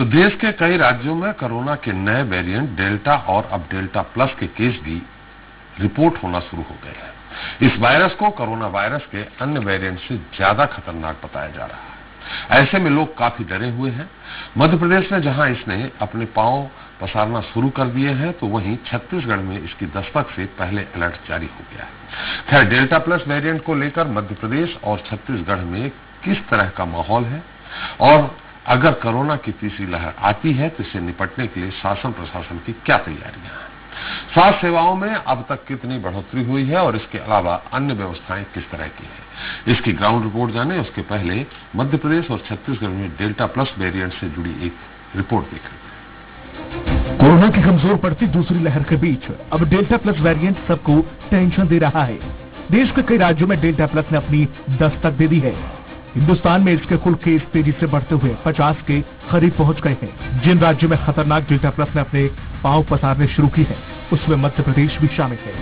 तो देश के कई राज्यों में कोरोना के नए वेरिएंट डेल्टा और अब डेल्टा प्लस के केस भी रिपोर्ट होना शुरू हो गए हैं। इस वायरस को कोरोना वायरस के अन्य वेरिएंट से ज्यादा खतरनाक बताया जा रहा है। ऐसे में लोग काफी डरे हुए हैं। मध्य प्रदेश में जहां इसने अपने पांव पसारना शुरू कर दिए हैं, तो वहीं छत्तीसगढ़ में इसकी दस्तक से पहले अलर्ट जारी हो गया है। खैर, डेल्टा प्लस वेरिएंट को लेकर मध्य प्रदेश और छत्तीसगढ़ में किस तरह का माहौल है और अगर कोरोना की तीसरी लहर आती है तो इससे निपटने के लिए शासन प्रशासन की क्या तैयारियां हैं, स्वास्थ्य सेवाओं में अब तक कितनी बढ़ोतरी हुई है और इसके अलावा अन्य व्यवस्थाएं किस तरह की है, इसकी ग्राउंड रिपोर्ट जाने उसके पहले मध्य प्रदेश और छत्तीसगढ़ में डेल्टा प्लस वेरिएंट से जुड़ी एक रिपोर्ट देखें। कोरोना की कमजोर पड़ती दूसरी लहर के बीच अब डेल्टा प्लस वेरिएंट सबको टेंशन दे रहा है। देश के कई राज्यों में डेल्टा प्लस ने अपनी दस्तक दे दी है। हिंदुस्तान में इसके कुल केस तेजी से बढ़ते हुए 50 के करीब पहुंच गए हैं। जिन राज्यों में खतरनाक डेल्टा प्लस ने अपने पांव पसारने शुरू की है, उसमें मध्य प्रदेश भी शामिल है।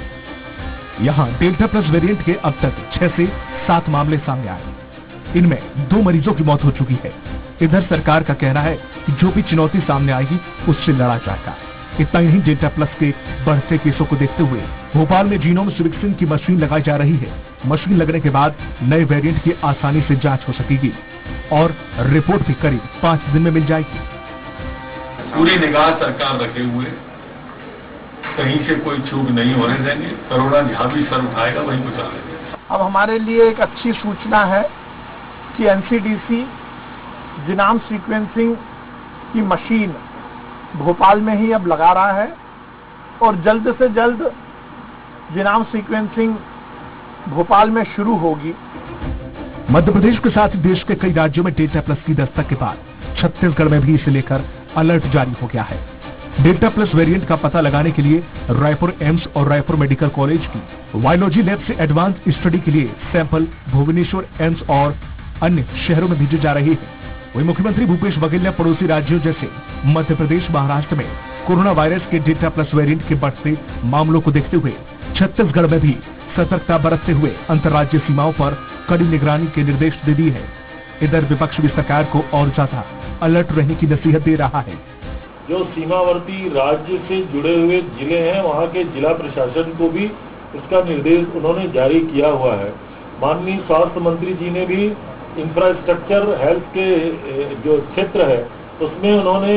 यहाँ डेल्टा प्लस वेरिएंट के अब तक 6 से 7 मामले सामने आए। इनमें 2 मरीजों की मौत हो चुकी है। इधर सरकार का कहना है कि जो भी चुनौती सामने आएगी उससे लड़ा जाएगा। इतना ही नहीं, डेल्टा प्लस के बढ़ते केसों को देखते हुए भोपाल में जीनोम सीक्वेंसिंग की मशीन लगाई जा रही है। मशीन लगने के बाद नए वेरिएंट की आसानी से जांच हो सकेगी और रिपोर्ट भी करीब 5 दिन में मिल जाएगी। पूरी निगाह सरकार रखे हुए, कहीं से कोई चूक नहीं होने देंगे। कोरोना जहां भी सर उठाएगा वहीं बचा लेंगे। अब हमारे लिए एक अच्छी सूचना है कि एनसीडीसी जीनोम सीक्वेंसिंग की मशीन भोपाल में ही अब लगा रहा है और जल्द से जल्द जीनोम सीक्वेंसिंग भोपाल में शुरू होगी। मध्य प्रदेश के साथ देश के कई राज्यों में डेल्टा प्लस की दस्तक के बाद छत्तीसगढ़ में भी इसे लेकर अलर्ट जारी हो गया है। डेल्टा प्लस वेरिएंट का पता लगाने के लिए रायपुर एम्स और रायपुर मेडिकल कॉलेज की वायरोलॉजी लैब से एडवांस स्टडी के लिए सैंपल भुवनेश्वर एम्स और अन्य शहरों में भेजे जा रहे हैं। वहीं मुख्यमंत्री भूपेश बघेल ने पड़ोसी राज्यों जैसे मध्य प्रदेश, महाराष्ट्र में कोरोना वायरस के डेल्टा प्लस वेरिएंट के बढ़ते मामलों को देखते हुए छत्तीसगढ़ में भी सतर्कता बरतते हुए अंतर्राज्यीय सीमाओं पर कड़ी निगरानी के निर्देश दे दिए हैं। इधर विपक्ष भी सरकार को और ज्यादा अलर्ट रहने की नसीहत दे रहा है। जो सीमावर्ती राज्य से जुड़े हुए जिले हैं, वहाँ के जिला प्रशासन को भी इसका निर्देश उन्होंने जारी किया हुआ है। माननीय स्वास्थ्य मंत्री जी ने भी इंफ्रास्ट्रक्चर हेल्थ के जो क्षेत्र है उसमें उन्होंने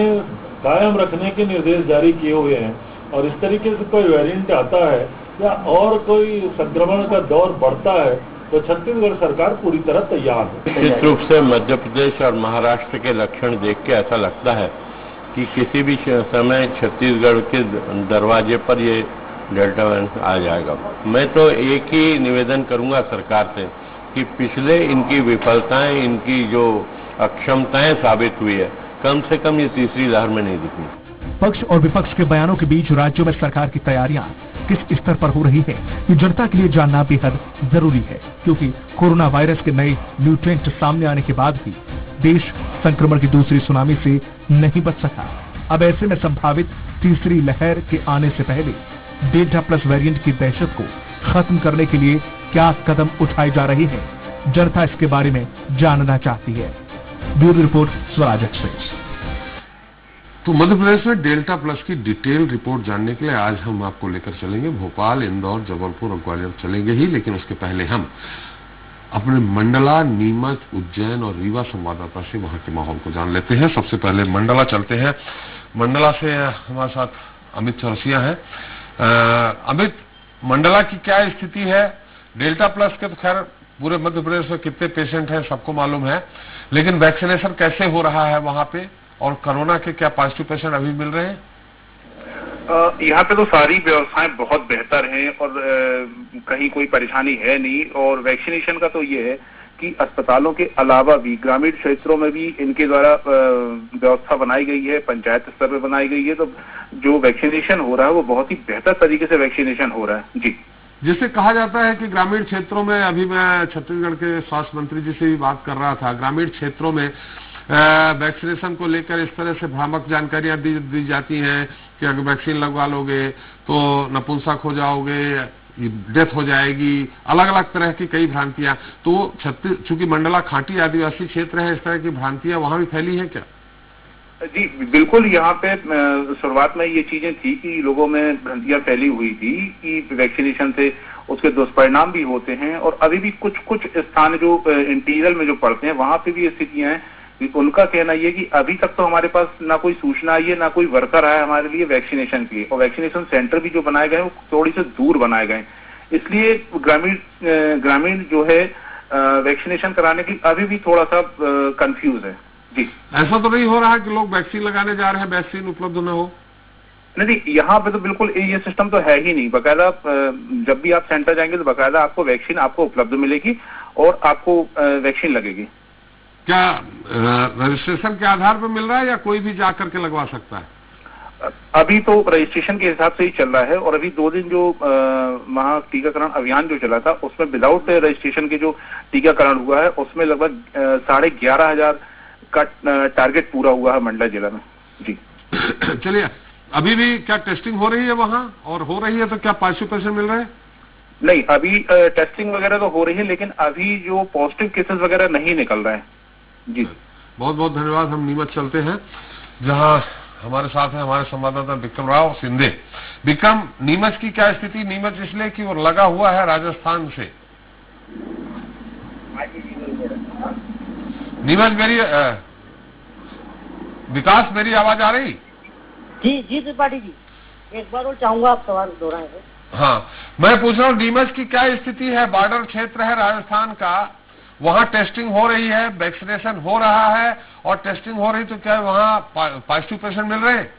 कायम रखने के निर्देश जारी किए हुए हैं और इस तरीके से कोई वेरिएंट आता है या और कोई संक्रमण का दौर बढ़ता है तो छत्तीसगढ़ सरकार पूरी तरह तैयार है। निश्चित रूप से मध्य प्रदेश और महाराष्ट्र के लक्षण देख के ऐसा लगता है कि किसी भी समय छत्तीसगढ़ के दरवाजे पर ये डेल्टा वेरिएंट आ जाएगा। मैं तो एक ही निवेदन करूंगा सरकार से कि पिछले इनकी विफलताएं, इनकी जो अक्षमताएं साबित हुई है, कम से कम ये तीसरी लहर में नहीं दिखी। पक्ष और विपक्ष के बयानों के बीच राज्यों में सरकार की तैयारियां किस स्तर पर हो रही है, ये जनता के लिए जानना बेहद जरूरी है, क्योंकि कोरोना वायरस के नए म्यूटेंट सामने आने के बाद भी देश संक्रमण की दूसरी सुनामी से नहीं बच सका। अब ऐसे में संभावित तीसरी लहर के आने से पहले डेल्टा प्लस वेरिएंट की दहशत को खत्म करने के लिए क्या कदम उठाए जा रहे हैं, जनता इसके बारे में जानना चाहती है। Bureau report, Swaraj express. तो मध्य प्रदेश में डेल्टा प्लस की डिटेल रिपोर्ट जानने के लिए आज हम आपको लेकर चलेंगे भोपाल, इंदौर, जबलपुर और ग्वालियर चलेंगे ही, लेकिन उसके पहले हम अपने मंडला, नीमच, उज्जैन और रीवा संवाददाता से वहां के माहौल को जान लेते हैं। सबसे पहले मंडला चलते हैं। मंडला से हमारे साथ अमित चौरसिया है। अमित, मंडला की क्या स्थिति है? डेल्टा प्लस के तो खैर पूरे मध्य प्रदेश में कितने पेशेंट हैं सबको मालूम है, लेकिन वैक्सीनेशन कैसे हो रहा है वहां पे और कोरोना के क्या पॉजिटिव पेशेंट अभी मिल रहे हैं? यहाँ पे तो सारी व्यवस्थाएं बहुत बेहतर हैं और कहीं कोई परेशानी है नहीं। और वैक्सीनेशन का तो ये है कि अस्पतालों के अलावा भी ग्रामीण क्षेत्रों में भी इनके द्वारा व्यवस्था बनाई गई है, पंचायत स्तर पर बनाई गई है। तो जो वैक्सीनेशन हो रहा है वो बहुत ही बेहतर तरीके से वैक्सीनेशन हो रहा है। जी, जिससे कहा जाता है कि ग्रामीण क्षेत्रों में, अभी मैं छत्तीसगढ़ के स्वास्थ्य मंत्री जी से भी बात कर रहा था, ग्रामीण क्षेत्रों में वैक्सीनेशन को लेकर इस तरह से भ्रामक जानकारियां दी जाती हैं कि अगर वैक्सीन लगवा लोगे तो नपुंसक हो जाओगे, डेथ हो जाएगी, अलग अलग तरह की कई भ्रांतियां। तो चूंकि मंडला खांटी आदिवासी क्षेत्र है, इस तरह की भ्रांतियां वहां भी फैली हैं क्या? जी बिल्कुल, यहाँ पे शुरुआत में ये चीजें थी कि लोगों में भ्रांतियां फैली हुई थी कि वैक्सीनेशन से उसके दुष्परिणाम भी होते हैं, और अभी भी कुछ कुछ स्थान जो इंटीरियर में जो पड़ते हैं वहां पे भी स्थितियां हैं कि उनका कहना ये कि अभी तक तो हमारे पास ना कोई सूचना आई है, ना कोई वर्कर आया हमारे लिए वैक्सीनेशन के लिए, और वैक्सीनेशन सेंटर भी जो बनाए गए हैं वो थोड़ी से दूर बनाए गए, इसलिए ग्रामीण जो है वैक्सीनेशन कराने के लिए अभी भी थोड़ा सा कंफ्यूज है। जी, ऐसा तो नहीं हो रहा कि लोग वैक्सीन लगाने जा रहे हैं, वैक्सीन उपलब्ध न हो? नहीं, यहाँ पे तो बिल्कुल ये सिस्टम तो है ही नहीं। बकायदा जब भी आप सेंटर जाएंगे तो बकायदा आपको वैक्सीन आपको उपलब्ध मिलेगी और आपको वैक्सीन लगेगी। क्या रजिस्ट्रेशन के आधार पर मिल रहा है या कोई भी जा करके लगवा सकता है? अभी तो रजिस्ट्रेशन के हिसाब से ही चल रहा है, और अभी 2 दिन जो महा टीकाकरण अभियान जो चला था उसमें विदाउट रजिस्ट्रेशन के जो टीकाकरण हुआ है उसमें लगभग 11,500 का टारगेट पूरा हुआ है मंडला जिला में। जी चलिए, अभी भी क्या टेस्टिंग हो रही है वहाँ, और हो रही है तो क्या पार्टिसिपेशन मिल रहे हैं? नहीं, अभी टेस्टिंग वगैरह तो हो रही है, लेकिन अभी जो पॉजिटिव केसेस वगैरह नहीं निकल रहे हैं। जी, बहुत बहुत धन्यवाद। हम नीमच चलते हैं, जहाँ हमारे साथ है हमारे संवाददाता विक्रम राव सिंधे। विक्रम, नीमच की क्या स्थिति? नीमच इसलिए कि वो लगा हुआ है राजस्थान से। नीमच, मेरी विकास, मेरी आवाज आ रही? जी त्रिपाठी जी, एक बार और चाहूंगा आप सवाल दोहराएं। हाँ, मैं पूछ रहा हूँ नीमच की क्या स्थिति है? बॉर्डर क्षेत्र है राजस्थान का, वहाँ टेस्टिंग हो रही है, वैक्सीनेशन हो रहा है, और टेस्टिंग हो रही तो क्या वहाँ पॉजिटिव पेशेंट मिल रहे हैं?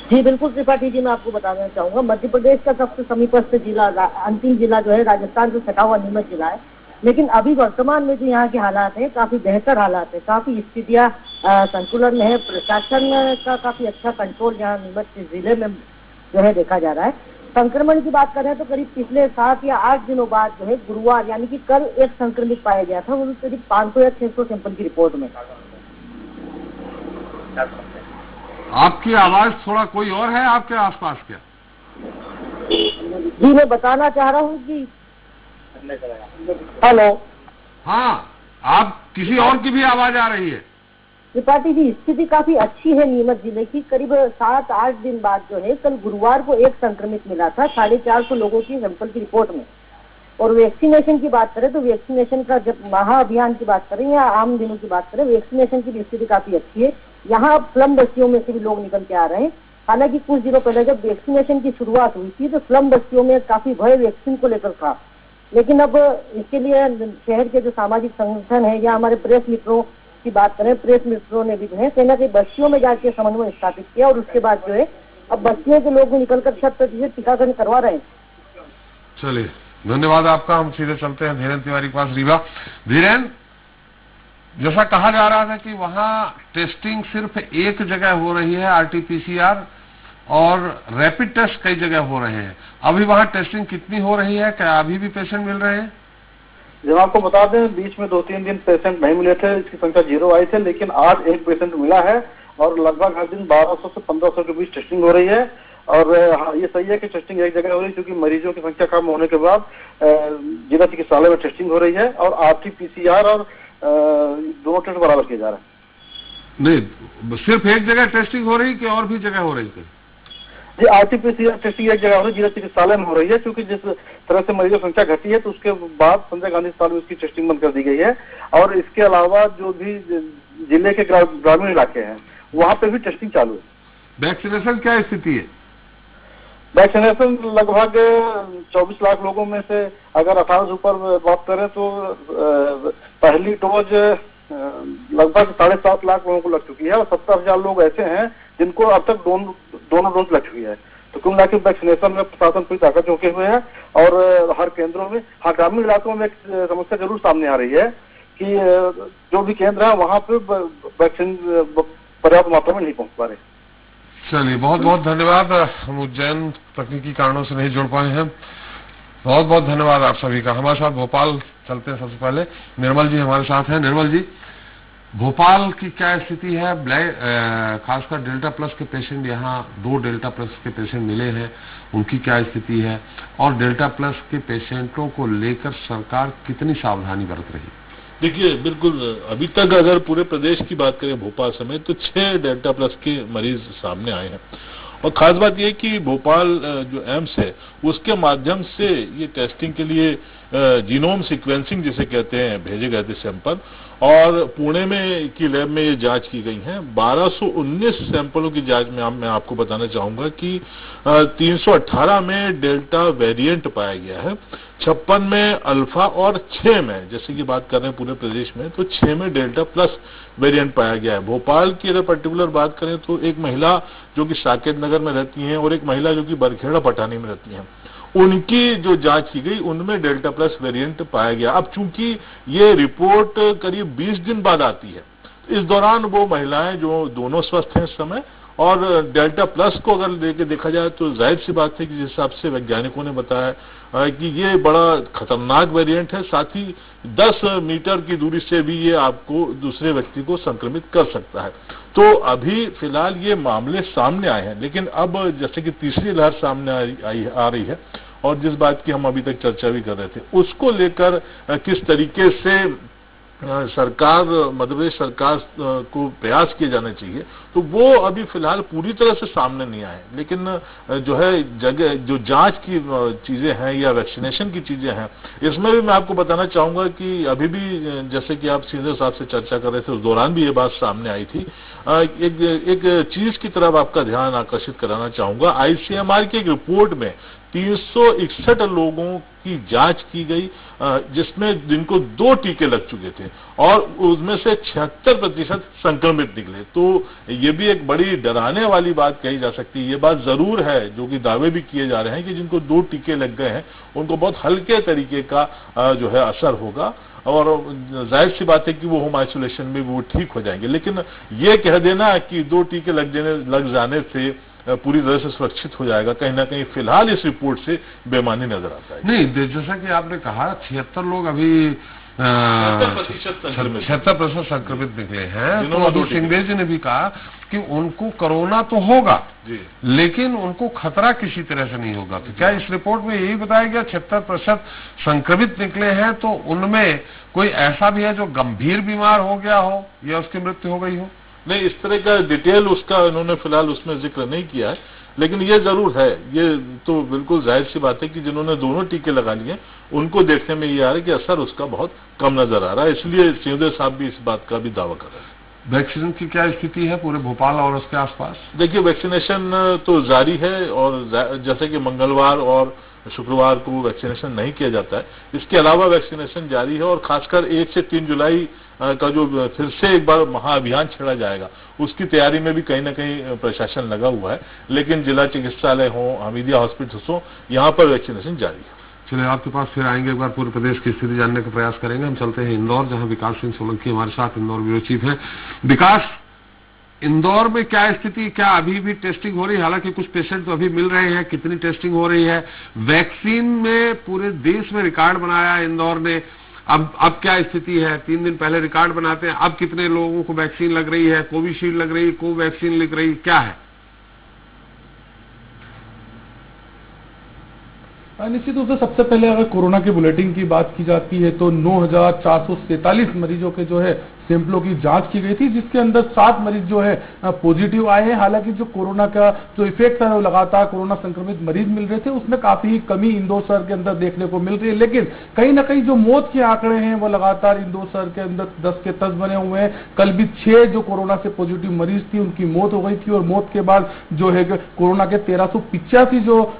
जी बिल्कुल त्रिपाठी जी, मैं आपको बताना चाहूंगा, मध्य प्रदेश का सबसे समीपस्थ जिला, अंतिम जिला जो है राजस्थान से सटा हुआ नीमच जिला है, लेकिन अभी वर्तमान में जो यहाँ के हालात है काफी बेहतर हालात है, काफी स्थितियाँ संतुलन में है, प्रशासन का काफी अच्छा कंट्रोल यहाँ नीमच जिले में जो है देखा जा रहा है। संक्रमण की बात करें तो करीब पिछले 7 या 8 दिनों बाद जो है गुरुवार यानी कि कल एक संक्रमित पाया गया था, वो करीब 500 या 600 सैंपल की रिपोर्ट में। आपकी आवाज थोड़ा कोई और है आपके आसपास क्या? जी मैं बताना चाह रहा हूँ कि हेलो, हाँ, आप किसी और की भी आवाज आ रही है। त्रिपाठी जी, स्थिति काफी अच्छी है नीमच जिले की। करीब 7-8 दिन बाद जो है कल गुरुवार को एक संक्रमित मिला था 450 लोगों की सैंपल की रिपोर्ट में। और वैक्सीनेशन की बात करें तो वैक्सीनेशन का, जब महाअभियान की बात करें या आम दिनों की बात करें, वैक्सीनेशन की स्थिति काफी अच्छी है। यहाँ अब स्लम बस्तियों में से भी लोग निकल के आ रहे हैं। हालांकि कुछ दिनों पहले जब वैक्सीनेशन की शुरुआत हुई थी तो स्लम बस्तियों में काफी भय वैक्सीन को लेकर था, लेकिन अब इसके लिए शहर के जो सामाजिक संगठन है या हमारे प्रेस मित्रों की बात करें, प्रेस मित्रों ने भी जो है कहीं ना कहीं बस्तियों में जाके समन्वय स्थापित किया, और उसके बाद जो है अब बस्तियों के लोग निकलकर 100% टीकाकरण करवा रहे हैं। चलिए, धन्यवाद आपका। हम सीधे चलते हैं धीरेन्द्र तिवारी के पास। रीवा, धीरेन्द्र, जैसा कहा जा रहा था कि वहाँ टेस्टिंग सिर्फ एक जगह हो रही है, RT-PCR, और रैपिड टेस्ट कई जगह हो रहे हैं, अभी वहाँ टेस्टिंग कितनी हो रही है? क्या अभी भी पेशेंट मिल रहे हैं? जब आपको बता दें, बीच में 2-3 दिन पेशेंट नहीं मिले थे, इसकी संख्या 0 आई थी, लेकिन आज एक पेशेंट मिला है, और लगभग हर दिन 1200 से 1500 के बीच टेस्टिंग हो रही है। और हाँ, ये सही है कि टेस्टिंग एक जगह हो रही है, क्योंकि मरीजों की संख्या कम होने के बाद जिला चिकित्सालय में टेस्टिंग हो रही है, और RT-PCR और दोनों टेस्ट बराबर किए जा रहे हैं। नहीं, सिर्फ एक जगह टेस्टिंग हो रही कि और भी जगह हो रही थी? जी, RT-PCR टेस्टिंग एक जगह हो रही है, जिला चिकित्सालय में हो रही है, क्योंकि जिस तरह से मरीजों की संख्या घटी है तो उसके बाद संजय गांधी अस्पताल में उसकी टेस्टिंग बंद कर दी गई है। और इसके अलावा जो भी जिले के ग्रामीण इलाके हैं वहां पे भी टेस्टिंग चालू है। वैक्सीनेशन क्या स्थिति है? वैक्सीनेशन लगभग 24 लाख लोगों में से अगर 18 से ऊपर बात करें तो पहली डोज लगभग 7.5 लाख लोगों को लग चुकी है, और 70,000 लोग ऐसे हैं जिनको अब तक दोनों डोज लग चुकी है। तो कुल मिलाकर वैक्सीनेशन में प्रशासन पूरी ताकत झोंके हुए है, और हर केंद्रों में, हाँ, ग्रामीण इलाकों में एक समस्या जरूर सामने आ रही है कि जो भी केंद्र है वहाँ पे वैक्सीन पर्याप्त मात्रा में नहीं पहुँच पा रहे। चलिए, बहुत बहुत धन्यवाद। हम उज्जैन तकनीकी कारणों से नहीं जुड़ पाए हैं। बहुत बहुत धन्यवाद आप सभी का। हमारे साथ भोपाल चलते हैं। सबसे पहले निर्मल जी हमारे साथ हैं। निर्मल जी, भोपाल की क्या स्थिति है? खासकर डेल्टा प्लस के पेशेंट, यहाँ 2 डेल्टा प्लस के पेशेंट मिले हैं, उनकी क्या स्थिति है? और डेल्टा प्लस के पेशेंटों को लेकर सरकार कितनी सावधानी बरत रही है? देखिए, बिल्कुल अभी तक अगर पूरे प्रदेश की बात करें भोपाल समेत तो 6 डेल्टा प्लस के मरीज सामने आए हैं। और खास बात यह कि भोपाल जो एम्स है उसके माध्यम से ये टेस्टिंग के लिए जीनोम सीक्वेंसिंग जिसे कहते हैं भेजे गए थे सैंपल, और पुणे में की लैब में ये जांच की गई है। 1219 सैंपलों की जांच में मैं आपको बताना चाहूंगा कि 318 में डेल्टा वेरिएंट पाया गया है, 56 में अल्फा और 6 में, जैसे कि बात कर रहे हैं पूरे प्रदेश में, तो 6 में डेल्टा प्लस वेरिएंट पाया गया है। भोपाल की अगर पर्टिकुलर बात करें तो एक महिला जो कि साकेत नगर में रहती हैं और एक महिला जो कि बरखेड़ा पटानी में रहती हैं, उनकी जो जांच की गई उनमें डेल्टा प्लस वेरिएंट पाया गया। अब चूंकि ये रिपोर्ट करीब 20 दिन बाद आती है, इस दौरान वो महिलाएं जो दोनों स्वस्थ हैं इस समय, और डेल्टा प्लस को अगर लेके देखा जाए तो जाहिर सी बात है कि जिस हिसाब से वैज्ञानिकों ने बताया कि ये बड़ा खतरनाक वेरिएंट है, साथ ही 10 मीटर की दूरी से भी ये आपको दूसरे व्यक्ति को संक्रमित कर सकता है। तो अभी फिलहाल ये मामले सामने आए हैं, लेकिन अब जैसे कि तीसरी लहर सामने आ रही है और जिस बात की हम अभी तक चर्चा भी कर रहे थे, उसको लेकर किस तरीके से सरकार, मध्य प्रदेश सरकार को प्रयास किए जाने चाहिए, तो वो अभी फिलहाल पूरी तरह से सामने नहीं आए। लेकिन जो है जगह जो जांच की चीजें हैं या वैक्सीनेशन की चीजें हैं, इसमें भी मैं आपको बताना चाहूंगा कि अभी भी जैसे कि आप सीधे साहब से चर्चा कर रहे थे, उस दौरान भी ये बात सामने आई थी। एक चीज की तरफ आपका ध्यान आकर्षित कराना चाहूंगा। आईसीएमआर की एक रिपोर्ट में 361 लोगों की जांच की गई, जिसमें जिनको 2 टीके लग चुके थे, और उसमें से 76% संक्रमित निकले। तो ये भी एक बड़ी डराने वाली बात कही जा सकती है। ये बात जरूर है, जो कि दावे भी किए जा रहे हैं कि जिनको 2 टीके लग गए हैं उनको बहुत हल्के तरीके का जो है असर होगा, और जाहिर सी बात है कि वो होम आइसोलेशन में वो ठीक हो जाएंगे। लेकिन ये कह देना कि 2 टीके लग जाने से पूरी तरह से सुरक्षित हो जाएगा, कहीं ना कहीं फिलहाल इस रिपोर्ट से बेमानी नजर आता है। नहीं, जैसा कि आपने कहा 76 लोग अभी 76% संक्रमित निकले हैं। तो अभी सिंघवी जी ने भी कहा कि उनको कोरोना तो होगा जी, लेकिन उनको खतरा किसी तरह से नहीं होगा। तो क्या इस रिपोर्ट में यही बताया गया 76% संक्रमित निकले हैं, तो उनमें कोई ऐसा भी है जो गंभीर बीमार हो गया हो या उसकी मृत्यु हो गई हो? नहीं, इस तरह का डिटेल उसका उन्होंने फिलहाल उसमें जिक्र नहीं किया है, लेकिन ये जरूर है, ये तो बिल्कुल जाहिर सी बात है कि जिन्होंने दोनों टीके लगा लिए उनको देखने में ये आ रहा है कि असर उसका बहुत कम नजर आ रहा है। इसलिए सिंहदेव साहब भी इस बात का भी दावा कर रहे हैं। वैक्सीन की क्या स्थिति है पूरे भोपाल और उसके आसपास? देखिए, वैक्सीनेशन तो जारी है, और जैसे कि मंगलवार और शुक्रवार को वैक्सीनेशन नहीं किया जाता है, इसके अलावा वैक्सीनेशन जारी है। और खासकर 1 से 3 जुलाई का जो फिर से एक बार महाअभियान छेड़ा जाएगा, उसकी तैयारी में भी कहीं ना कहीं प्रशासन लगा हुआ है। लेकिन जिला चिकित्सालय हो, हमीदिया हॉस्पिटल्स हो, यहाँ पर वैक्सीनेशन जारी है। चलिए, आपके पास फिर आएंगे, एक बार पूरे प्रदेश की स्थिति जानने का प्रयास करेंगे। हम चलते हैं इंदौर, जहां विकास सिंह सोलंकी हमारे साथ इंदौर ब्यूरो चीफ हैं। विकास, इंदौर में क्या स्थिति, क्या अभी भी टेस्टिंग हो रही है? हालांकि कुछ पेशेंट तो अभी मिल रहे हैं, कितनी टेस्टिंग हो रही है? वैक्सीन में पूरे देश में रिकॉर्ड बनाया है इंदौर ने, अब क्या स्थिति है? 3 दिन पहले रिकॉर्ड बनाते हैं, अब कितने लोगों को वैक्सीन लग रही है? कोविशील्ड लग रही है, कोवैक्सीन लग रही, क्या है? निश्चित रूप से सबसे पहले अगर कोरोना के बुलेटिन की बात की जाती है तो 9,447 मरीजों के जो है सैंपलों की जांच की गई थी, जिसके अंदर 7 मरीज जो है पॉजिटिव आए हैं। हालांकि जो कोरोना का जो इफेक्ट है, वो लगातार कोरोना संक्रमित मरीज मिल रहे थे, उसमें काफी कमी इंदौर शहर के अंदर देखने को मिल रही है। लेकिन कहीं ना कहीं जो मौत के आंकड़े हैं वो लगातार इंदौर शहर के अंदर 10 के 10 बने हुए हैं। कल भी 6 जो कोरोना से पॉजिटिव मरीज थी उनकी मौत हो गई थी, और मौत के बाद जो है कोरोना के 1385 जो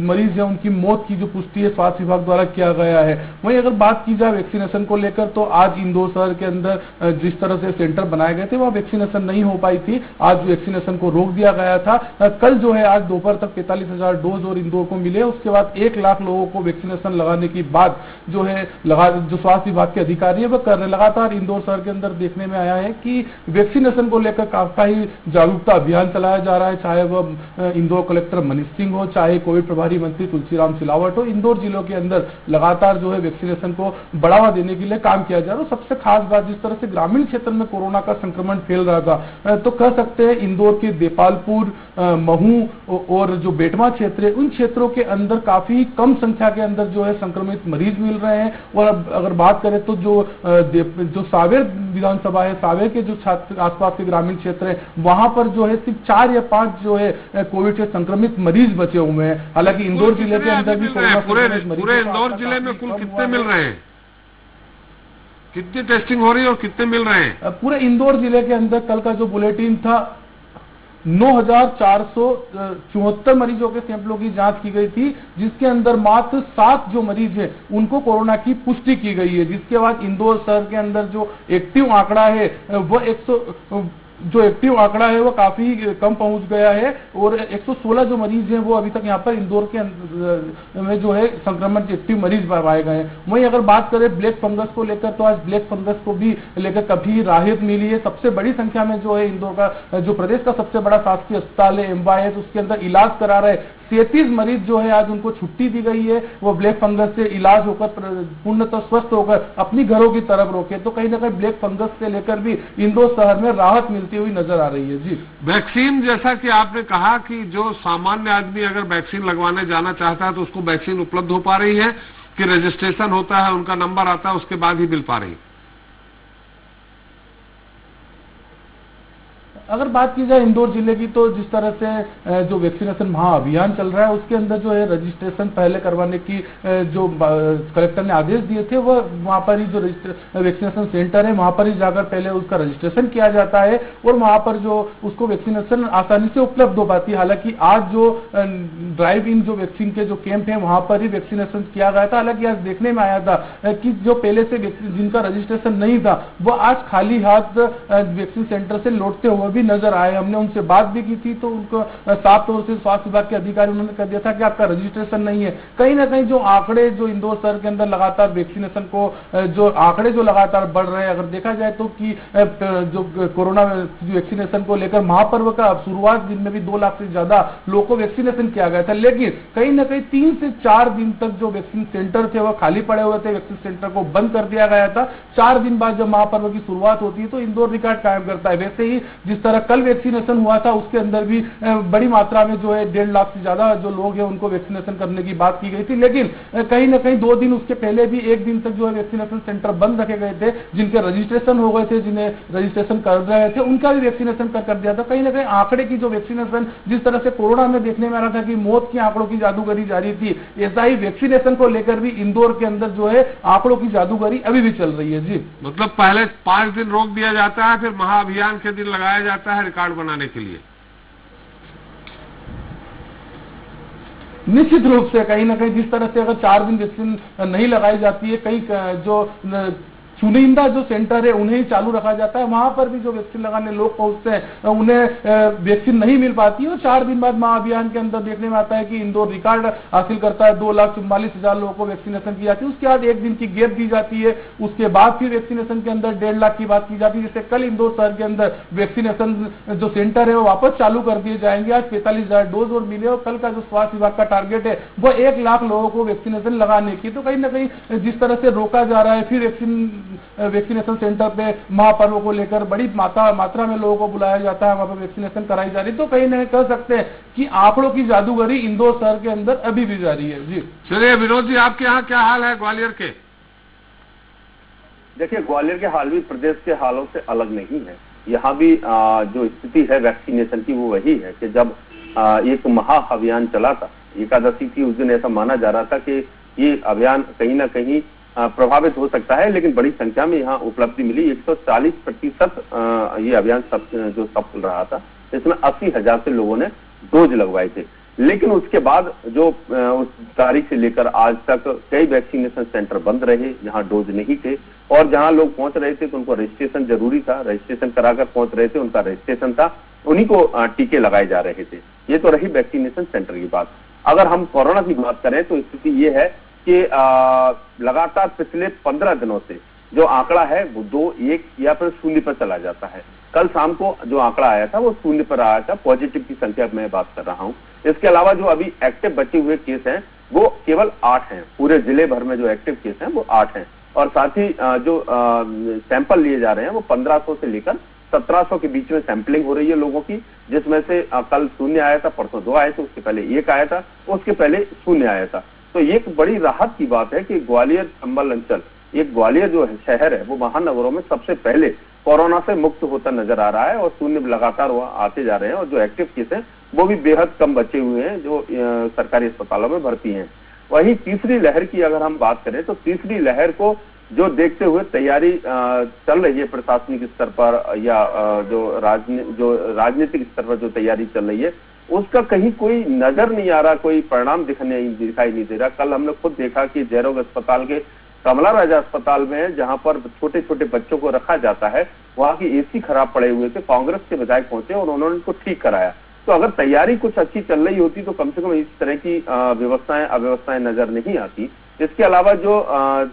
मरीज है उनकी मौत की जो पुष्टि है स्वास्थ्य विभाग द्वारा किया गया है। वहीं अगर बात की जाए वैक्सीनेशन को लेकर, तो आज इंदौर शहर के अंदर जिस तरह से सेंटर बनाए गए थे वह वैक्सीनेशन नहीं हो पाई थी, आज वैक्सीनेशन को रोक दिया गया था। कल जो है आज दोपहर तक 45,000 डोज और इंदौर को मिले। उसके बाद 1 लाख लोगों को वैक्सीनेशन लगाने की बात जो है जो स्वास्थ्य विभाग के अधिकारी है वह कर रहे। लगातार इंदौर शहर के अंदर देखने में आया है कि वैक्सीनेशन को लेकर काफी जागरूकता अभियान चलाया जा रहा है, चाहे वह इंदौर कलेक्टर मनीष सिंह हो, चाहे कोविड प्रभारी मंत्री तुलसीराम सिलावट हो। इंदौर जिलों के अंदर लगातार जो है वैक्सीनेशन को बढ़ावा देने के लिए काम किया जा रहा है। सबसे खास बात जिस तरह से ग्रामीण क्षेत्र में कोरोना का संक्रमण फैल रहा था, तो कह सकते हैं इंदौर के देपालपुर, महू और जो बेटवा क्षेत्र है, उन क्षेत्रों के अंदर काफी कम संख्या के अंदर जो है संक्रमित मरीज मिल रहे हैं। और अब अगर बात करें तो जो सावेर विधानसभा है, सावेर के जो आसपास के ग्रामीण क्षेत्र है, वहां पर जो है सिर्फ 4 या 5 जो है कोविड से संक्रमित मरीज बचे हुए हैं। हालांकि इंदौर जिले के अंदर भी पूरे इंदौर जिले में कुल कितने मिल रहे हैं, कितनी टेस्टिंग हो रही है और कितने मिल रहे हैं? पूरे इंदौर जिले के अंदर कल का जो बुलेटिन था 9,474 मरीजों के सैंपलों की जांच की गई थी, जिसके अंदर मात्र 7 जो मरीज हैं उनको कोरोना की पुष्टि की गई है। जिसके बाद इंदौर शहर के अंदर जो एक्टिव आंकड़ा है वो काफी कम पहुंच गया है और 116 जो मरीज हैं वो अभी तक यहाँ पर इंदौर के में जो है संक्रमण के एक्टिव मरीज पाए गए हैं। वहीं अगर बात करें ब्लैक फंगस को लेकर, तो आज ब्लैक फंगस को भी लेकर काफी राहत मिली है। सबसे बड़ी संख्या में जो है इंदौर का जो प्रदेश का सबसे बड़ा शासकीय अस्पताल है MYH, उसके अंदर इलाज करा रहे 33 मरीज जो है आज उनको छुट्टी दी गई है। वो ब्लैक फंगस से इलाज होकर पूर्णतः स्वस्थ होकर अपनी घरों की तरफ रोके। तो कहीं ना कहीं ब्लैक फंगस से लेकर भी इंदौर शहर में राहत मिलती हुई नजर आ रही है। जी, वैक्सीन, जैसा कि आपने कहा कि जो सामान्य आदमी अगर वैक्सीन लगवाने जाना चाहता है तो उसको वैक्सीन उपलब्ध हो पा रही है कि रजिस्ट्रेशन होता है, उनका नंबर आता है, उसके बाद ही मिल पा रही है? अगर बात की जाए इंदौर जिले की, तो जिस तरह से जो वैक्सीनेशन महाअभियान चल रहा है उसके अंदर जो है रजिस्ट्रेशन पहले करवाने की जो कलेक्टर ने आदेश दिए थे, वो वहां पर ही जो वैक्सीनेशन सेंटर है वहां पर ही जाकर पहले उसका रजिस्ट्रेशन किया जाता है और वहां पर जो उसको वैक्सीनेशन आसानी से उपलब्ध हो पाती है। हालांकि आज जो ड्राइव इन जो वैक्सीन के जो कैंप है वहां पर ही वैक्सीनेशन किया गया था। हालांकि आज देखने में आया था कि जो पहले से जिनका रजिस्ट्रेशन नहीं था वो आज खाली हाथ वैक्सीन सेंटर से लौटते हुए भी नजर आए। हमने उनसे बात भी की थी तो उनको साफ तौर से स्वास्थ्य विभाग के अधिकारी उन्होंने कह दिया था कि आपका रजिस्ट्रेशन नहीं है। कहीं ना कहीं जो आंकड़े जो इंदौर शहर के अंदर लगातार वैक्सीनेशन को जो आंकड़े जो लगातार बढ़ रहे हैं, अगर देखा जाए तो कि जो कोरोना वैक्सीनेशन को लेकर महापर्व का शुरुआत दिन में भी 2 लाख से ज्यादा लोगों को वैक्सीनेशन किया गया था, लेकिन कहीं ना कहीं 3 से 4 दिन तक जो वैक्सीन सेंटर थे वो खाली पड़े हुए थे। वैक्सीन सेंटर को बंद कर दिया गया था। 4 दिन बाद जब महापर्व की शुरुआत होती है तो इंदौर रिकॉर्ड कायम करता है। वैसे ही जिस तरह कल वैक्सीनेशन हुआ था उसके अंदर भी बड़ी मात्रा में जो है 1.5 लाख से ज्यादा जो लोग हैं उनको वैक्सीनेशन करने की बात की गई थी, लेकिन कहीं ना कहीं 2 दिन उसके पहले भी 1 दिन तक जो है वैक्सीनेशन सेंटर बंद रखे गए थे। जिनके रजिस्ट्रेशन हो गए थे, जिन्हें रजिस्ट्रेशन कर रहे थे, उनका भी वैक्सीनेशन कर दिया था। कहीं ना कहीं आंकड़े की जो वैक्सीनेशन जिस तरह से कोरोना में देखने में आ रहा था कि मौत के आंकड़ों की जादूगरी जारी थी, ऐसा ही वैक्सीनेशन को लेकर भी इंदौर के अंदर जो है आंकड़ों की जादूगरी अभी भी चल रही है। जी, मतलब पहले 5 दिन रोक दिया जाता है, फिर महाअभियान के दिन लगाया जाता है रिकॉर्ड बनाने के लिए। निश्चित रूप से कहीं ना कहीं जिस तरह से अगर 4 दिन वैक्सीन नहीं लगाई जाती है, कई जो चुनिंदा जो सेंटर है उन्हें ही चालू रखा जाता है, वहां पर भी जो वैक्सीन लगाने लोग पहुंचते हैं उन्हें वैक्सीन नहीं मिल पाती है। और 4 दिन बाद महाअभियान के अंदर देखने में आता है कि इंदौर रिकॉर्ड हासिल करता है, 2,44,000 लोगों को वैक्सीनेशन की जाती है। उसके बाद 1 दिन की गैप दी जाती है, उसके बाद फिर वैक्सीनेशन के अंदर 1.5 लाख की बात की जाती है। जैसे कल इंदौर शहर के अंदर वैक्सीनेशन जो सेंटर है वो वापस चालू कर दिए जाएंगे। आज 45,000 डोज और मिले और कल का जो स्वास्थ्य विभाग का टारगेट है वो 1 लाख लोगों को वैक्सीनेशन लगाने की। तो कहीं ना कहीं जिस तरह से रोका जा रहा है, फिर वैक्सीनेशन सेंटर पे महापर्व को लेकर बड़ी मात्रा में लोगों को बुलाया जाता है, वहां पर वैक्सीनेशन कराई जा रही है। तो कहीं ना कहीं कह सकते हैं कि आंकड़ों की जादूगरी इंदौर शहर के अंदर अभी भी जारी है। जी, चलिए विनोद जी, आपके यहाँ क्या हाल है ग्वालियर के? देखिए, ग्वालियर के हाल भी प्रदेश के हालों से अलग नहीं है। यहाँ भी जो स्थिति है वैक्सीनेशन की वो वही है कि जब एक महाअभियान चला था, एकादशी की उस दिन ऐसा माना जा रहा था कि ये अभियान कहीं ना कहीं प्रभावित हो सकता है, लेकिन बड़ी संख्या में यहाँ उपलब्धि मिली। 140% ये अभियान जो सफल रहा था, इसमें 80,000 से लोगों ने डोज लगवाए थे। लेकिन उसके बाद जो उस तारीख से लेकर आज तक कई वैक्सीनेशन सेंटर बंद रहे जहां डोज नहीं थे, और जहां लोग पहुंच रहे थे तो उनको रजिस्ट्रेशन जरूरी था, रजिस्ट्रेशन कराकर पहुंच रहे थे, उनका रजिस्ट्रेशन था, उन्हीं को टीके लगाए जा रहे थे। ये तो रही वैक्सीनेशन सेंटर की बात। अगर हम कोरोना की बात करें तो स्थिति ये है कि लगातार पिछले 15 दिनों से जो आंकड़ा है वो 2, 1 या फिर 0 पर चला जाता है। कल शाम को जो आंकड़ा आया था वो 0 पर आया था। पॉजिटिव की संख्या मैं बात कर रहा हूं। इसके अलावा जो अभी एक्टिव बचे हुए केस हैं वो केवल 8 हैं। पूरे जिले भर में जो एक्टिव केस हैं वो 8 हैं। और साथ ही जो सैंपल लिए जा रहे हैं वो 1500 से लेकर 1700 के बीच में सैंपलिंग हो रही है लोगों की, जिसमें से कल 0 आया था, परसों 2 आए थे, उसके पहले 1 आया था, उसके पहले 0 आया था। तो ये एक बड़ी राहत की बात है कि ग्वालियर चंबल अंचल, एक ग्वालियर जो शहर है वो महानगरों में सबसे पहले कोरोना से मुक्त होता नजर आ रहा है और 0 लगातार वहां आते जा रहे हैं और जो एक्टिव केस हैं वो भी बेहद कम बचे हुए हैं जो सरकारी अस्पतालों में भर्ती हैं। वहीं तीसरी लहर की अगर हम बात करें तो तीसरी लहर को जो देखते हुए तैयारी चल रही है प्रशासनिक स्तर पर या जो राजनीतिक स्तर पर जो तैयारी चल रही है उसका कहीं कोई नजर नहीं आ रहा, कोई परिणाम दिखाई नहीं दे रहा। कल हमने खुद देखा कि जयरोग अस्पताल के कमला राजा अस्पताल में जहां पर छोटे छोटे बच्चों को रखा जाता है वहां की एसी खराब पड़े हुए थे, कांग्रेस के विधायक पहुंचे और उन्होंने उनको ठीक कराया। तो अगर तैयारी कुछ अच्छी चल रही होती तो कम से कम इस तरह की अव्यवस्थाएं नजर नहीं आती। इसके अलावा जो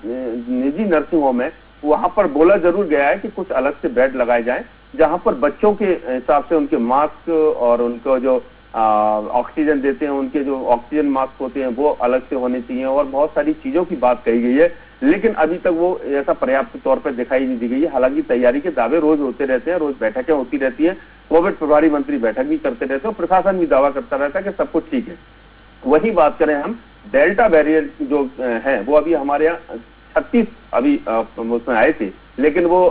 निजी नर्सिंग होम है वहां पर बोला जरूर गया है कि कुछ अलग से बेड लगाए जाएं जहां पर बच्चों के हिसाब से उनके मास्क और उनको जो ऑक्सीजन देते हैं उनके जो ऑक्सीजन मास्क होते हैं वो अलग से होने चाहिए और बहुत सारी चीजों की बात कही गई है, लेकिन अभी तक वो ऐसा पर्याप्त तौर पर दिखाई नहीं दी गई है। हालांकि तैयारी के दावे रोज होते रहते हैं, रोज बैठकें होती रहती हैं, कोविड प्रभारी मंत्री बैठक भी करते रहते हैं और प्रशासन भी दावा करता रहता है कि सब कुछ ठीक है। वही बात करें हम डेल्टा वेरिएंट जो है वो अभी हमारे यहाँ 36 अभी उसमें आए थे, लेकिन वो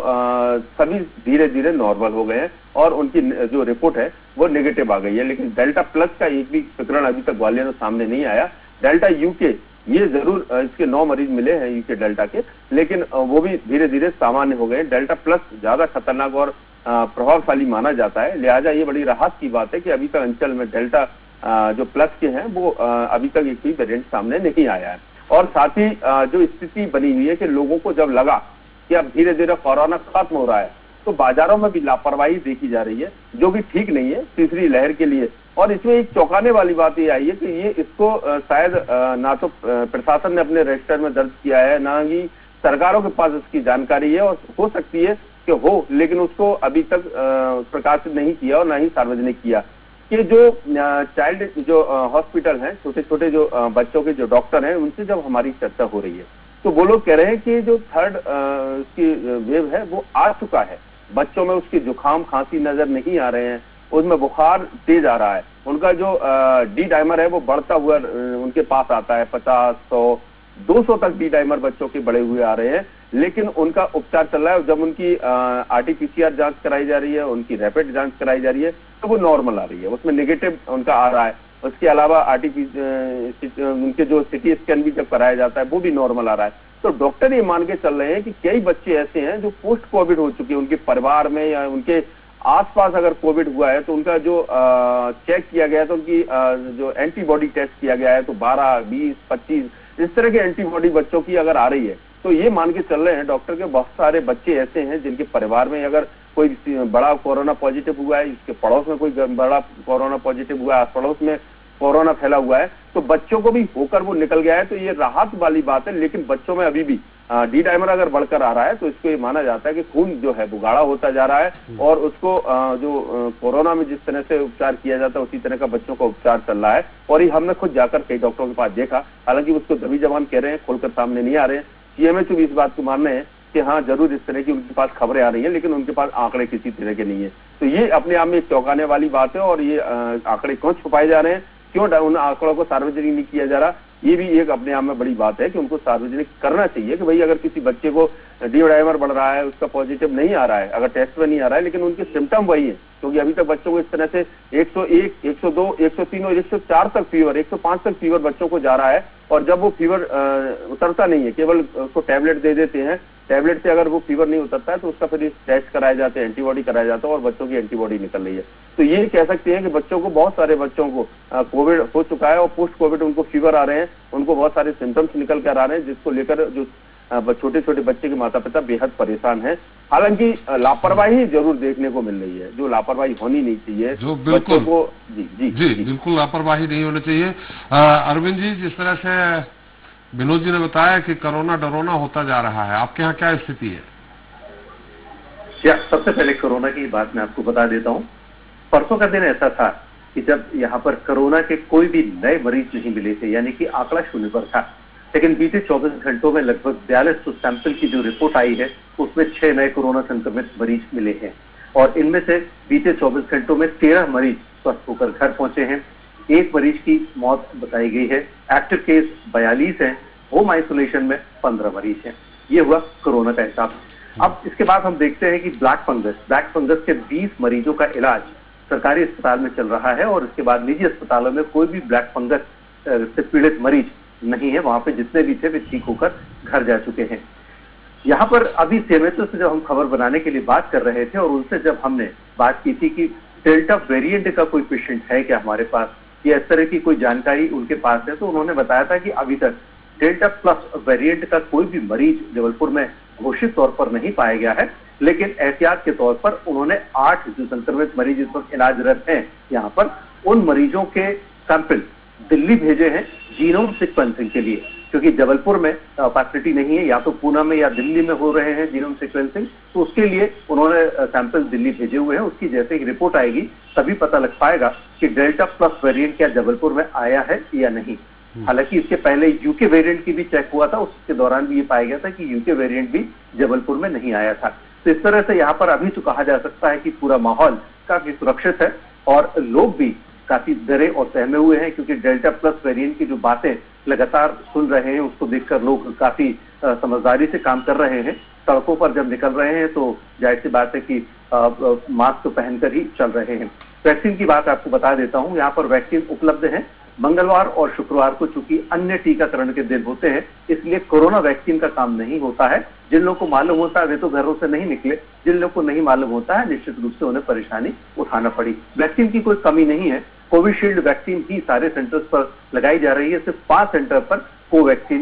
सभी धीरे धीरे नॉर्मल हो गए हैं और उनकी जो रिपोर्ट है वो नेगेटिव आ गई है। लेकिन डेल्टा प्लस का एक भी प्रकरण अभी तक ग्वालियर में सामने नहीं आया। डेल्टा यूके ये जरूर इसके 9 मरीज मिले हैं यूके डेल्टा के, लेकिन वो भी धीरे धीरे सामान्य हो गए। डेल्टा प्लस ज्यादा खतरनाक और प्रभावशाली माना जाता है, लिहाजा ये बड़ी राहत की बात है कि अभी तक अंचल में डेल्टा जो प्लस के हैं वो अभी तक एक भी वेरिएंट सामने नहीं आया है। और साथ ही जो स्थिति बनी हुई है कि लोगों को जब लगा कि अब धीरे धीरे कोरोना खत्म हो रहा है तो बाजारों में भी लापरवाही देखी जा रही है, जो कि ठीक नहीं है तीसरी लहर के लिए। और इसमें एक चौंकाने वाली बात ये आई है कि ये इसको शायद ना तो प्रशासन ने अपने रजिस्टर में दर्ज किया है, ना ही सरकारों के पास इसकी जानकारी है, और हो सकती है कि हो, लेकिन उसको अभी तक प्रकाशित नहीं किया और ना ही सार्वजनिक किया कि जो चाइल्ड जो हॉस्पिटल हैं, छोटे छोटे जो बच्चों के जो डॉक्टर हैं, उनसे जब हमारी चर्चा हो रही है तो वो लोग कह रहे हैं कि जो थर्ड उसकी वेव है वो आ चुका है, बच्चों में उसके जुकाम खांसी नजर नहीं आ रहे हैं, उसमें बुखार तेज आ रहा है, उनका जो डी डाइमर है वो बढ़ता हुआ उनके पास आता है, 50, 100, 200 तक डी डाइमर बच्चों के बढ़े हुए आ रहे हैं, लेकिन उनका उपचार चल रहा है। जब उनकी RT-PCR जांच कराई जा रही है, उनकी रैपिड जांच कराई जा रही है तो वो नॉर्मल आ रही है, उसमें नेगेटिव उनका आ रहा है। उसके अलावा उनके जो CT स्कैन भी जब कराया जाता है वो भी नॉर्मल आ रहा है। तो डॉक्टर ये मान के चल रहे हैं कि कई बच्चे ऐसे हैं जो पोस्ट कोविड हो चुके हैं, उनके परिवार में या उनके आसपास अगर कोविड हुआ है तो उनका जो चेक किया गया तो उनकी जो एंटीबॉडी टेस्ट किया गया है तो 12, 20, 25 इस तरह की एंटीबॉडी बच्चों की अगर आ रही है तो ये मान के चल रहे हैं डॉक्टर के बहुत सारे बच्चे ऐसे हैं जिनके परिवार में अगर कोई बड़ा कोरोना पॉजिटिव हुआ है, इसके पड़ोस में कोई बड़ा कोरोना पॉजिटिव हुआ है, पड़ोस में कोरोना फैला हुआ है, तो बच्चों को भी होकर वो निकल गया है। तो ये राहत वाली बात है, लेकिन बच्चों में अभी भी डी डाइमर अगर बढ़कर आ रहा है तो इसको ये माना जाता है कि खून जो है वो गाढ़ा होता जा रहा है और उसको जो कोरोना में जिस तरह से उपचार किया जाता है उसी तरह का बच्चों का उपचार चल रहा है। और ये हमने खुद जाकर कई डॉक्टरों के पास देखा, हालांकि उसको दबी जबान कह रहे हैं, खोलकर सामने नहीं आ रहे हैं। CMHO भी इस बात को मान रहे हैं कि हाँ जरूर इस तरह की उनके पास खबरें आ रही हैं, लेकिन उनके पास आंकड़े किसी तरह के नहीं है। तो ये अपने आप में एक चौंकाने वाली बात है। और ये आंकड़े क्यों छुपाए जा रहे हैं, क्यों उन आंकड़ों को सार्वजनिक नहीं किया जा रहा, ये भी एक अपने आप में बड़ी बात है कि उनको सार्वजनिक करना चाहिए कि भाई अगर किसी बच्चे को डी डाइमर बढ़ रहा है, उसका पॉजिटिव नहीं आ रहा है, अगर टेस्ट में नहीं आ रहा है, लेकिन उनके सिम्टम वही है, क्योंकि अभी तक बच्चों को इस तरह से 101, 102, 103 और 104 तक फीवर, 105 तक फीवर बच्चों को जा रहा है। और जब वो फीवर उतरता नहीं है, केवल उसको टैबलेट दे देते हैं, टैबलेट से अगर वो फीवर नहीं उतरता है तो उसका फिर टेस्ट कराए जाते हैं, एंटीबॉडी कराया जाता है और बच्चों की एंटीबॉडी निकल रही है। तो ये कह सकते हैं कि बच्चों को, बहुत सारे बच्चों को कोविड हो चुका है और पोस्ट कोविड उनको फीवर आ रहे हैं, उनको बहुत सारे सिम्टम्स निकल कर आ रहे हैं, जिसको लेकर जो छोटे छोटे बच्चे के माता पिता बेहद परेशान हैं। हालांकि लापरवाही जरूर देखने को मिल रही है, जो लापरवाही होनी नहीं चाहिए, जो बिल्कुल को जी बिल्कुल लापरवाही नहीं होनी चाहिए। अरविंद जी, जिस तरह से विनोद जी ने बताया कि कोरोना डरोना होता जा रहा है, आपके यहाँ क्या स्थिति है? सबसे पहले कोरोना की बात मैं आपको बता देता हूँ। परसों का दिन ऐसा था कि जब यहाँ पर कोरोना के कोई भी नए मरीज नहीं मिले थे, यानी कि आंकड़ा 0 पर था, लेकिन बीते 24 घंटों में लगभग 4200 सैंपल की जो रिपोर्ट आई है उसमें 6 नए कोरोना संक्रमित मरीज मिले हैं और इनमें से बीते 24 घंटों में 13 मरीज स्वस्थ होकर घर पहुंचे हैं। एक मरीज की मौत बताई गई है। एक्टिव केस 42 हैं। होम आइसोलेशन में 15 मरीज हैं। ये हुआ कोरोना का हिसाब। अब इसके बाद हम देखते हैं कि ब्लैक फंगस के 20 मरीजों का इलाज सरकारी अस्पताल में चल रहा है और इसके बाद निजी अस्पतालों में कोई भी ब्लैक फंगस से पीड़ित मरीज नहीं है। वहां पे जितने भी थे वे ठीक होकर घर जा चुके हैं। यहाँ पर अभी सीएमएचओ से जब हम खबर बनाने के लिए बात कर रहे थे और उनसे जब हमने बात की थी कि डेल्टा वेरिएंट का कोई पेशेंट है क्या हमारे पास या इस तरह की कोई जानकारी उनके पास है, तो उन्होंने बताया था कि अभी तक डेल्टा प्लस वेरिएंट का कोई भी मरीज जबलपुर में घोषित तौर पर नहीं पाया गया है, लेकिन एहतियात के तौर पर उन्होंने 8 जो संक्रमित मरीज इस वक्त इलाजरत हैं यहाँ पर, उन मरीजों के सैंपल दिल्ली भेजे हैं जीनोम सीक्वेंसिंग के लिए, क्योंकि जबलपुर में फैसिलिटी नहीं है, या तो पूना में या दिल्ली में हो रहे हैं जीनोम सीक्वेंसिंग, तो उसके लिए उन्होंने सैंपल दिल्ली भेजे हुए हैं। उसकी जैसे ही रिपोर्ट आएगी तभी पता लग पाएगा कि डेल्टा प्लस वेरिएंट क्या जबलपुर में आया है या नहीं। हालांकि इसके पहले यूके वेरिएंट की भी चेक हुआ था, उसके दौरान भी ये पाया गया था कि यूके वेरिएंट भी जबलपुर में नहीं आया था। तो इस तरह से यहाँ पर अभी तो कहा जा सकता है कि पूरा माहौल काफी सुरक्षित है और लोग भी काफी डरे और सहमे हुए हैं, क्योंकि डेल्टा प्लस वेरिएंट की जो बातें लगातार सुन रहे हैं उसको देखकर लोग काफी समझदारी से काम कर रहे हैं। सड़कों पर जब निकल रहे हैं तो जाहिर सी बात है कि मास्क पहनकर ही चल रहे हैं। वैक्सीन की बात आपको बता देता हूं, यहाँ पर वैक्सीन उपलब्ध है। मंगलवार और शुक्रवार को चूंकि अन्य टीकाकरण के दिन होते हैं, इसलिए कोरोना वैक्सीन का काम नहीं होता है। जिन लोगों को मालूम होता है वे तो घरों से नहीं निकले, जिन लोगों को नहीं मालूम होता है निश्चित रूप से उन्हें परेशानी उठाना पड़ी। वैक्सीन की कोई कमी नहीं है। कोविशील्ड वैक्सीन ही सारे सेंटर्स पर लगाई जा रही है। सिर्फ 5 सेंटर पर कोवैक्सीन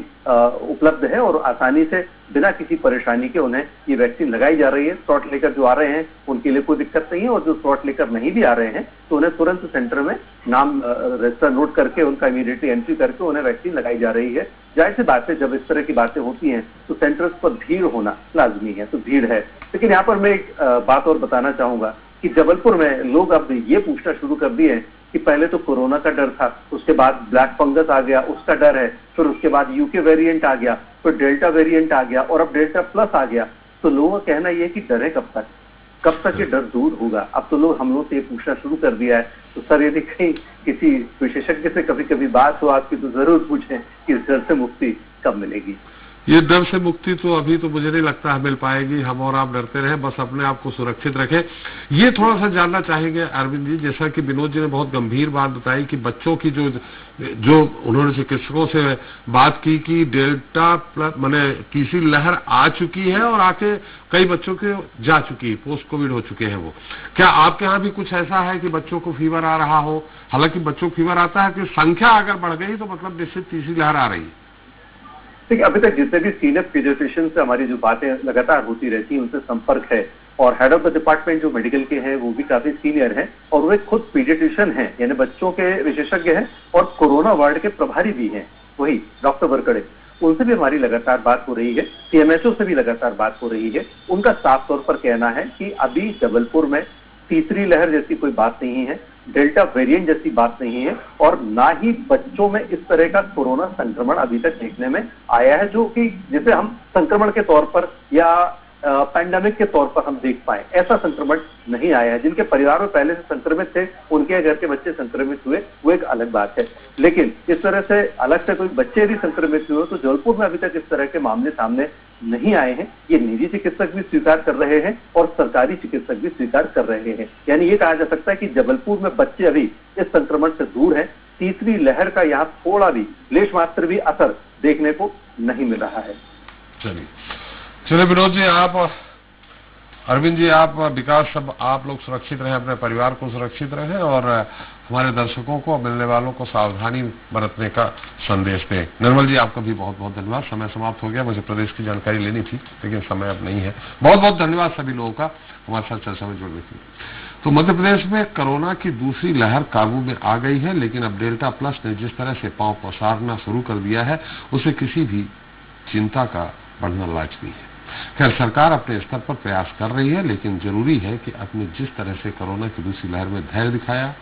उपलब्ध है और आसानी से बिना किसी परेशानी के उन्हें ये वैक्सीन लगाई जा रही है। स्लॉट लेकर जो आ रहे हैं उनके लिए कोई दिक्कत नहीं है, और जो स्लॉट लेकर नहीं भी आ रहे हैं तो उन्हें तुरंत सेंटर में नाम रजिस्टर नोट करके उनका इमीडिएटली एंट्री करके उन्हें वैक्सीन लगाई जा रही है। जाहिर सी बात है, जब इस तरह की बातें होती हैं तो सेंटर्स पर भीड़ होना लाजमी है, तो भीड़ है। लेकिन यहाँ पर मैं एक बात और बताना चाहूंगा कि जबलपुर में लोग अब ये पूछना शुरू कर दिए हैं कि पहले तो कोरोना का डर था, उसके बाद ब्लैक फंगस आ गया, उसका डर है, फिर उसके बाद यूके वेरिएंट आ गया, फिर डेल्टा वेरिएंट आ गया और अब डेल्टा प्लस आ गया। तो लोगों का कहना यह है कि डरे कब तक ये डर दूर होगा। अब तो लोग हम लोग से ये पूछना शुरू कर दिया है। तो सर यदि कहीं किसी विशेषज्ञ से कभी कभी बात हो आपकी तो जरूर पूछें कि इस डर से मुक्ति कब मिलेगी। ये डर से मुक्ति तो अभी तो मुझे नहीं लगता है मिल पाएगी। हम और आप डरते रहे, बस अपने आप को सुरक्षित रखें। ये थोड़ा सा जानना चाहेंगे अरविंद जी, जैसा कि विनोद जी ने बहुत गंभीर बात बताई कि बच्चों की जो उन्होंने चिकित्सकों से बात की कि डेल्टा प्लस माने तीसरी लहर आ चुकी है और आके कई बच्चों के जा चुकी है, पोस्ट कोविड हो चुके हैं वो। क्या आपके यहाँ भी कुछ ऐसा है कि बच्चों को फीवर आ रहा हो? हालांकि बच्चों को फीवर आता है कि संख्या अगर बढ़ गई तो मतलब निश्चित तीसरी लहर आ रही है। देखिए, अभी तक जितने भी सीनियर पीडियाट्रिशियन से हमारी जो बातें लगातार होती रहती हैं उनसे संपर्क है, और हेड ऑफ द डिपार्टमेंट जो मेडिकल के हैं वो भी काफी सीनियर हैं और वे खुद पीडियाट्रिशियन हैं, यानी बच्चों के विशेषज्ञ हैं और कोरोना वार्ड के प्रभारी भी हैं, वही डॉक्टर वरकड़े। उनसे भी हमारी लगातार बात हो रही है, सीएमएचओ से भी लगातार बात हो रही है। उनका साफ तौर पर कहना है कि अभी जबलपुर में तीसरी लहर जैसी कोई बात नहीं है, डेल्टा वेरिएंट जैसी बात नहीं है, और ना ही बच्चों में इस तरह का कोरोना संक्रमण अभी तक देखने में आया है जो कि जिसे हम संक्रमण के तौर पर या पैंडेमिक के तौर पर हम देख पाए। ऐसा संक्रमण नहीं आया है। जिनके परिवार में पहले से संक्रमित थे उनके घर के बच्चे संक्रमित हुए, वो एक अलग बात है। लेकिन इस तरह से अलग से कोई बच्चे भी संक्रमित हुए तो जबलपुर में अभी तक इस तरह के मामले सामने नहीं आए हैं। ये निजी चिकित्सक भी स्वीकार कर रहे हैं और सरकारी चिकित्सक भी स्वीकार कर रहे हैं। यानी ये कहा जा सकता है कि जबलपुर में बच्चे अभी इस संक्रमण से दूर हैं। तीसरी लहर का यहाँ थोड़ा भी लेश मात्र भी असर देखने को नहीं मिल रहा है। चलिए विनोद जी, आप अरविंद जी, आप विकास, सब आप लोग सुरक्षित रहें, अपने परिवार को सुरक्षित रहें और हमारे दर्शकों को, मिलने वालों को सावधानी बरतने का संदेश दें। निर्मल जी, आपका भी बहुत बहुत धन्यवाद। समय समाप्त हो गया, मुझे प्रदेश की जानकारी लेनी थी लेकिन समय अब नहीं है। बहुत बहुत धन्यवाद सभी लोगों का हमारे साथ चर्चा में जुड़ने के लिए। तो मध्य प्रदेश में कोरोना की दूसरी लहर काबू में आ गई है, लेकिन अब डेल्टा प्लस ने जिस तरह से पांव पसारना शुरू कर दिया है उसे किसी भी चिंता का बढ़ना लाजमी है। खैर, सरकार अपने स्तर पर प्रयास कर रही है, लेकिन जरूरी है कि अपने जिस तरह से कोरोना की दूसरी लहर में धैर्य दिखाया,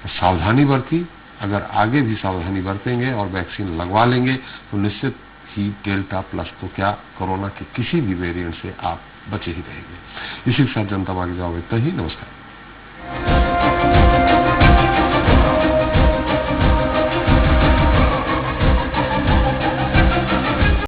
सावधानी बरती अगर आगे भी सावधानी बरतेंगे और वैक्सीन लगवा लेंगे तो निश्चित ही डेल्टा प्लस तो क्या कोरोना के किसी भी वेरिएंट से आप बचे ही रहेंगे। इसी के साथ जनता मांगे जाओ इतना ही। नमस्कार।